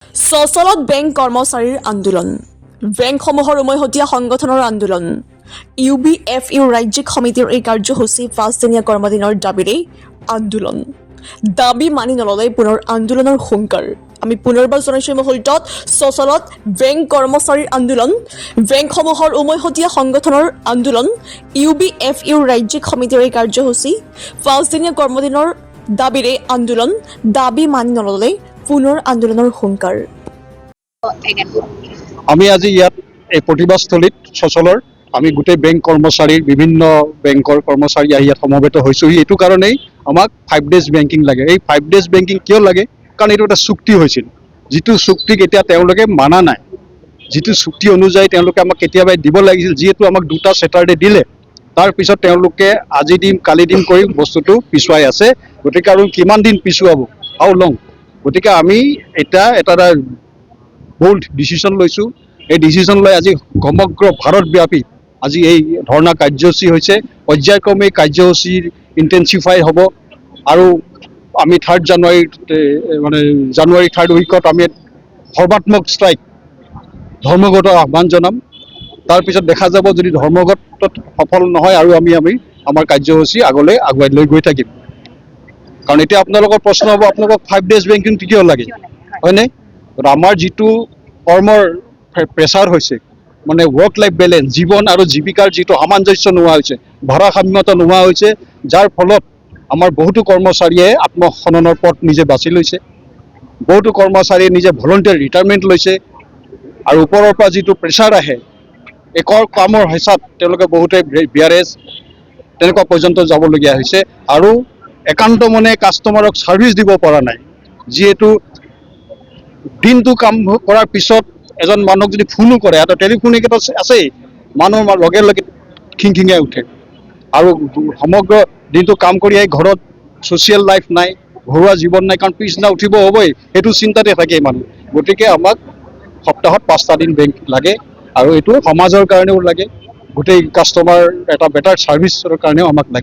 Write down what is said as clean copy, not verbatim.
সচলত bank কৰ্মচাৰীৰ আন্দোলন বেংকসমূহৰ উমৈহতীয়া সংগঠনৰ আন্দোলন UBFU ৰাজ্যিক সমিতিৰ এই কাৰ্যসূচী ৫দিনীয়া কৰ্মদিনৰ দাবীৰে আন্দোলন দাবী মানি নললে পুনৰ আন্দোলনৰ হুংকাৰ আমি পুনৰবাৰ জনাইছোঁ মুহূৰ্তত সচলত বেংক কৰ্মচাৰীৰ আন্দোলন বেংকসমূহৰ উমৈহতীয়া সংগঠনৰ আন্দোলন UBFU ৰাজ্যিক সমিতিৰ এই কাৰ্যসূচী ৫দিনীয়া কৰ্মদিনৰ দাবীৰে আন্দোলন দাবী মানি নললে পুনৰ আন্দোলনৰ হুংকাৰ আমি আজি ইয়াত এই প্ৰতিবাদস্থলীত সচলৰ আমি গোটেই বেংক কৰ্মচাৰীৰ বিভিন্ন বেংকৰ কৰ্মচাৰী আহি ইয়াত সমবেত হৈছোঁ এইটো কাৰণেই আমাক 5 ডেজ বেংকিং লাগে এই 5 ডেজ বেংকিং কিয় লাগে কাৰণ এইটো এটা চুক্তি হৈছিল যিটো চুক্তিক এতিয়া তেওঁলোকে মানা নাই যিটো চুক্তি অনুযায়ী তেওঁলোকে আমাক কেতিয়াবাই দিব লাগিছিল যিহেতু আমাক দুটা ছেটাৰডে দিলে তাৰ পিছত তেওঁলোকে আজি দিম কালি দিম কৰি বস্তুটো পিছুৱাই আছে গতিকে আৰু কিমান দিন পিছুৱাব হাউ লং গতিকে আমি এটা বোল্ড ডিচিশ্যন লৈছোঁ এই ডিচিশ্যন লৈ আজি সমগ্ৰ ভাৰতব্যাপী আজি এই ধৰ্ণা কাৰ্যসূচী হৈছে পৰ্যায়ক্ৰমে কাৰ্যসূচীৰ ইণ্টেনচিফাই হ'ব আৰু আমি 3rd জানুৱাৰী 3rd উইকত আমি সৰ্বাত্মক ষ্ট্ৰাইক ধৰ্মঘটৰ আহ্বান জনাম তাৰপিছত দেখা যাব যদি ধৰ্মঘটত সফল নহয় আৰু আমি আমাৰ কাৰ্যসূচী আগলৈ আগুৱাই লৈ গৈ থাকিম কাৰণ এতিয়া আপোনালোকৰ প্ৰশ্ন হ'ব আপোনালোকক 5 ডেজ বেংকিং কিয় লাগে হয়নে আমাৰ যিটো কৰ্মৰ প্ৰেছাৰ হৈছে মানে ৱৰ্ক লাইফ বেলেঞ্চ জীৱন আৰু জীৱিকাৰ যিটো সামঞ্জস্য নোহোৱা হৈছে ভাৰসাম্যতা নোহোৱা হৈছে যাৰ ফলত আমাৰ বহুতো কৰ্মচাৰীয়ে আত্মসন্মানৰ পথ নিজে বাছি লৈছে বহুতো কৰ্মচাৰীয়ে নিজে ভলণ্টিয়াৰ ৰিটায়াৰমেণ্ট লৈছে আৰু ওপৰৰ পৰা যিটো প্ৰেছাৰ আহে একৰ কামৰ হেঁচাত তেওঁলোকে বহুতে বিয়াৰেজ তেনেকুৱা পৰ্যন্ত যাবলগীয়া হৈছে আৰু একান্ত মনে কাষ্টমাৰক ছাৰ্ভিচ দিব পৰা নাই যিহেতু দিনটো কাম কৰাৰ পিছত এজন মানুহক যদি ফোনো কৰে এটা টেলিফোনিক এটা আছেই মানুহ লগে লগে খিংখিঙাই উঠে আৰু সমগ্ৰ দিনটো কাম কৰি আহি ঘৰত ছ'চিয়েল লাইফ নাই ঘৰুৱা জীৱন নাই কাৰণ পিছদিনা উঠিব হ'বই সেইটো চিন্তাতে থাকে মানুহ গতিকে আমাক সপ্তাহত 5টা দিন বেংক লাগে আৰু এইটো সমাজৰ কাৰণেও লাগে গোটেই কাষ্টমাৰ এটা বেটাৰ ছাৰ্ভিচৰ কাৰণেও আমাক লাগে